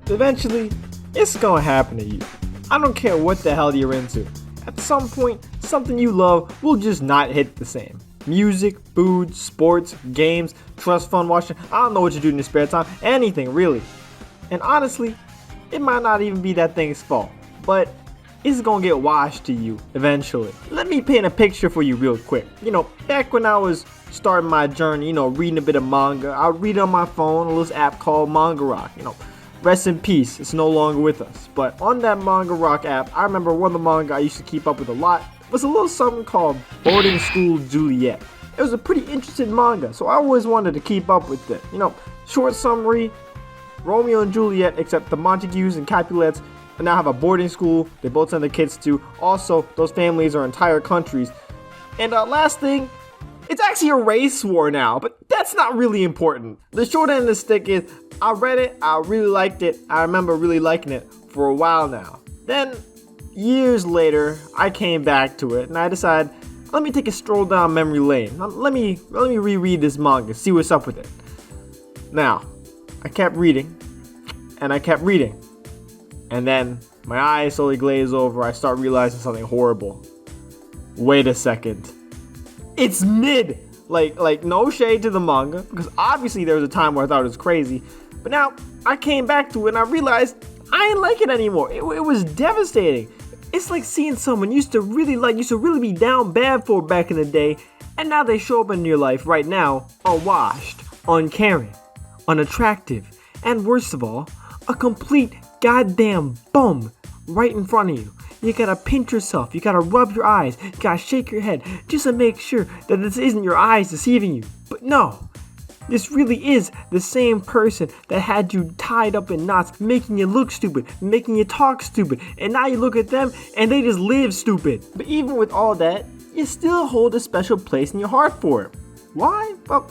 Eventually, it's gonna happen to you. I don't care what the hell you're into. At some point, something you love will just not hit the same. Music, food, sports, games, trust fund watching, I don't know what you do in your spare time, anything really. And honestly, it might not even be that thing's fault, but it's gonna get washed to you eventually. Let me paint a picture for you real quick. Back when I was starting my journey, reading a bit of manga, I would read on my phone a little app called Manga Rock. Rest in peace, it's no longer with us. But on that Manga Rock app, I remember one of the manga I used to keep up with a lot was a little something called Boarding School Juliet. It was a pretty interesting manga, so I always wanted to keep up with it. Short summary, Romeo and Juliet, except the Montagues and Capulets now have a boarding school they both send their kids to. Also, those families are entire countries. And last thing, it's actually a race war now, but that's not really important. The short end of the stick is, I read it, I really liked it, I remember really liking it for a while now. Then, years later, I came back to it and I decided, let me take a stroll down memory lane. Let me reread this manga, see what's up with it. Now, I kept reading, and I kept reading. And then, my eyes slowly glaze over, I start realizing something horrible. Wait a second. It's mid! Like no shade to the manga, because obviously there was a time where I thought it was crazy, but now I came back to it and I realized I ain't like it anymore. It was devastating. It's like seeing someone used to really be down bad for back in the day, and now they show up in your life right now, unwashed, uncaring, unattractive, and worst of all, a complete goddamn bum right in front of you. You gotta pinch yourself, you gotta rub your eyes, you gotta shake your head just to make sure that this isn't your eyes deceiving you. But no, this really is the same person that had you tied up in knots, making you look stupid, making you talk stupid, and now you look at them and they just live stupid. But even with all that, you still hold a special place in your heart for it. Why? Well,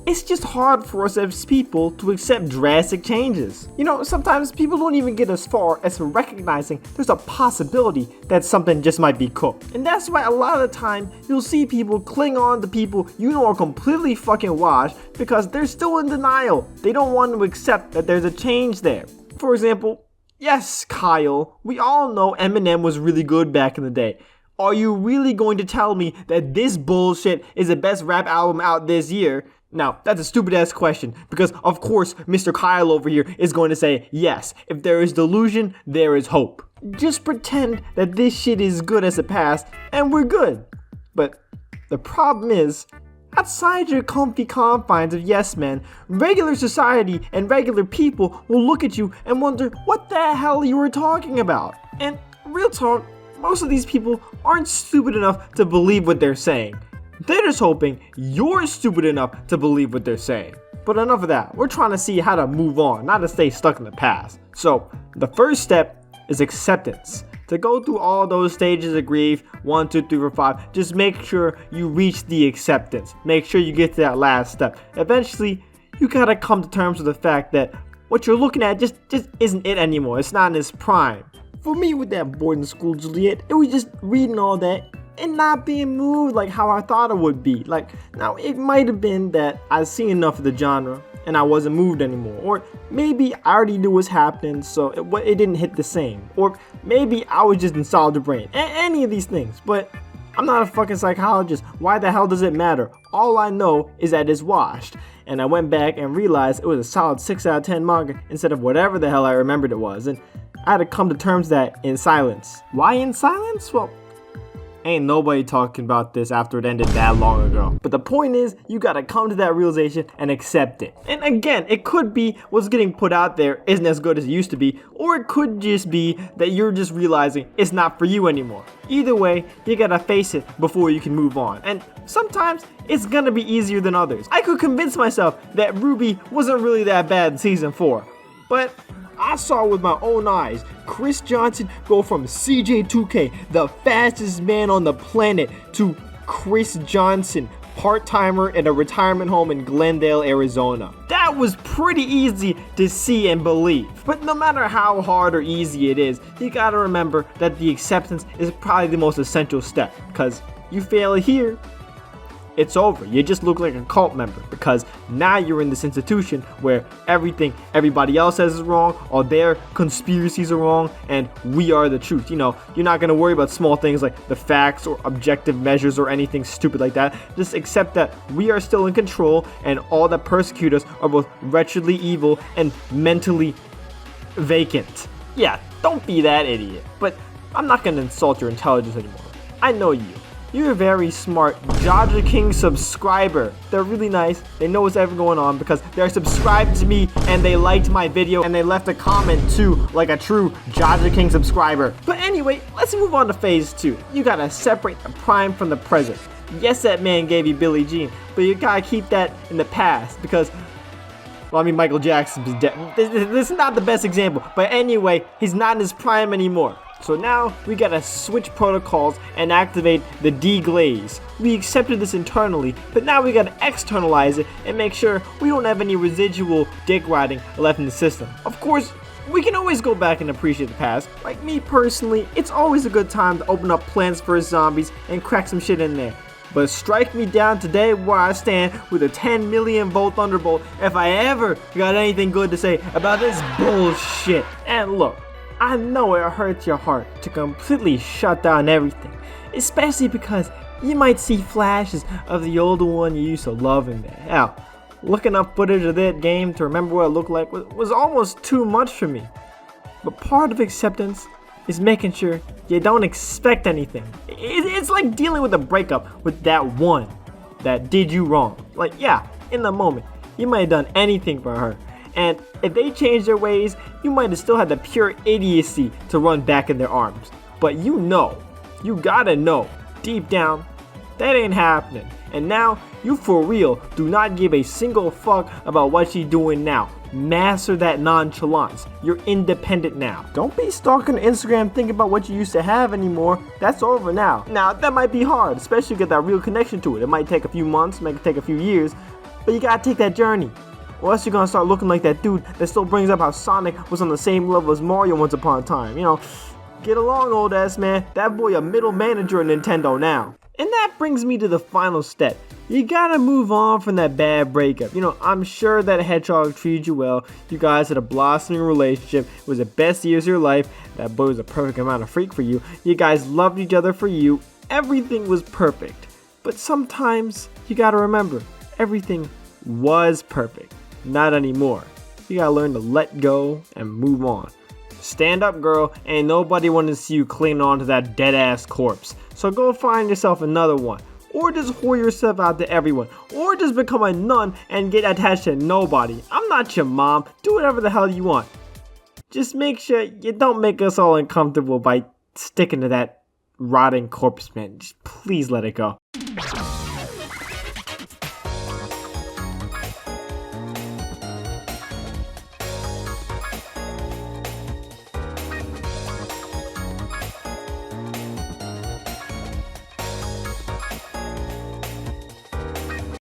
it's just hard for us as people to accept drastic changes. Sometimes people don't even get as far as recognizing there's a possibility that something just might be cooked. And that's why a lot of the time you'll see people cling on to people are completely fucking washed because they're still in denial. They don't want to accept that there's a change there. For example, yes, Kyle, we all know Eminem was really good back in the day. Are you really going to tell me that this bullshit is the best rap album out this year? Now, that's a stupid ass question because of course Mr. Kyle over here is going to say yes, if there is delusion, there is hope. Just pretend that this shit is good as a past and we're good. But the problem is, outside your comfy confines of yes men, regular society and regular people will look at you and wonder what the hell you were talking about. And real talk, most of these people aren't stupid enough to believe what they're saying. They're just hoping you're stupid enough to believe what they're saying. But enough of that. We're trying to see how to move on, not to stay stuck in the past. So, the first step is acceptance. To go through all those stages of grief, 1, 2, 3, 4, 5, just make sure you reach the acceptance. Make sure you get to that last step. Eventually, you gotta come to terms with the fact that what you're looking at just isn't it anymore. It's not in its prime. For me with that boarding school Juliet, it was just reading all that and not being moved like how I thought it would be. Now it might have been that I've seen enough of the genre and I wasn't moved anymore, or maybe I already knew what was happening so it didn't hit the same, or maybe I was just inside the brain, any of these things. But I'm not a fucking psychologist. Why the hell does it matter? All I know is that it's washed, and I went back and realized it was a solid 6 out of 10 manga instead of whatever the hell I remembered it was, and I had to come to terms with that in silence. Why in silence? Well, ain't nobody talking about this after it ended that long ago. But the point is, you gotta come to that realization and accept it. And again, it could be what's getting put out there isn't as good as it used to be, or it could just be that you're just realizing it's not for you anymore. Either way, you gotta face it before you can move on. And sometimes it's gonna be easier than others. I could convince myself that Ruby wasn't really that bad in season 4, but I saw with my own eyes Chris Johnson go from CJ2K, the fastest man on the planet, to Chris Johnson, part-timer at a retirement home in Glendale, Arizona. That was pretty easy to see and believe. But no matter how hard or easy it is, you gotta remember that the acceptance is probably the most essential step, because you fail here, it's over. You just look like a cult member because now you're in this institution where everything everybody else says is wrong, all their conspiracies are wrong, and we are the truth. You know, you're not gonna worry about small things like the facts or objective measures or anything stupid like that. Just accept that we are still in control and all that persecute us are both wretchedly evil and mentally vacant. Yeah, don't be that idiot. But I'm not gonna insult your intelligence anymore. I know you. You're a very smart Jaja King subscriber. They're really nice. They know what's ever going on because they're subscribed to me and they liked my video and they left a comment too, like a true Jaja King subscriber. But anyway, let's move on to phase 2. You gotta separate the prime from the present. Yes, that man gave you Billie Jean, but you gotta keep that in the past because, well, I mean, Michael Jackson's dead. This is not the best example, but anyway, he's not in his prime anymore. So now we gotta switch protocols and activate the deglaze. We accepted this internally, but now we gotta externalize it and make sure we don't have any residual dick riding left in the system. Of course, we can always go back and appreciate the past. Like me personally, it's always a good time to open up Plants vs. Zombies and crack some shit in there. But strike me down today where I stand with a 10 million volt thunderbolt if I ever got anything good to say about this bullshit. And look, I know it hurts your heart to completely shut down everything, especially because you might see flashes of the older one you used to love in there. Hell, looking up footage of that game to remember what it looked like was almost too much for me. But part of acceptance is making sure you don't expect anything. It's like dealing with a breakup with that one that did you wrong. Like, yeah, in the moment, you might have done anything for her. And if they changed their ways, you might have still had the pure idiocy to run back in their arms. But you gotta know, deep down, that ain't happening. And now, you for real do not give a single fuck about what she's doing now. Master that nonchalance. You're independent now. Don't be stalking Instagram thinking about what you used to have anymore. That's over now. Now, that might be hard, especially to get that real connection to it. It might take a few months, might take a few years, but you gotta take that journey. Or else you're gonna start looking like that dude that still brings up how Sonic was on the same level as Mario once upon a time. You know, get along, old ass man. That boy a middle manager at Nintendo now. And that brings me to the final step. You gotta move on from that bad breakup. You know, I'm sure that Hedgehog treated you well. You guys had a blossoming relationship. It was the best years of your life. That boy was a perfect amount of freak for you. You guys loved each other for you. Everything was perfect. But sometimes you gotta remember, everything was perfect. Not anymore. You gotta learn to let go and move on. Stand up, girl. Ain't nobody want to see you clinging on to that dead ass corpse. So go find yourself another one. Or just whore yourself out to everyone. Or just become a nun and get attached to nobody. I'm not your mom. Do whatever the hell you want. Just make sure you don't make us all uncomfortable by sticking to that rotting corpse, man. Just please let it go.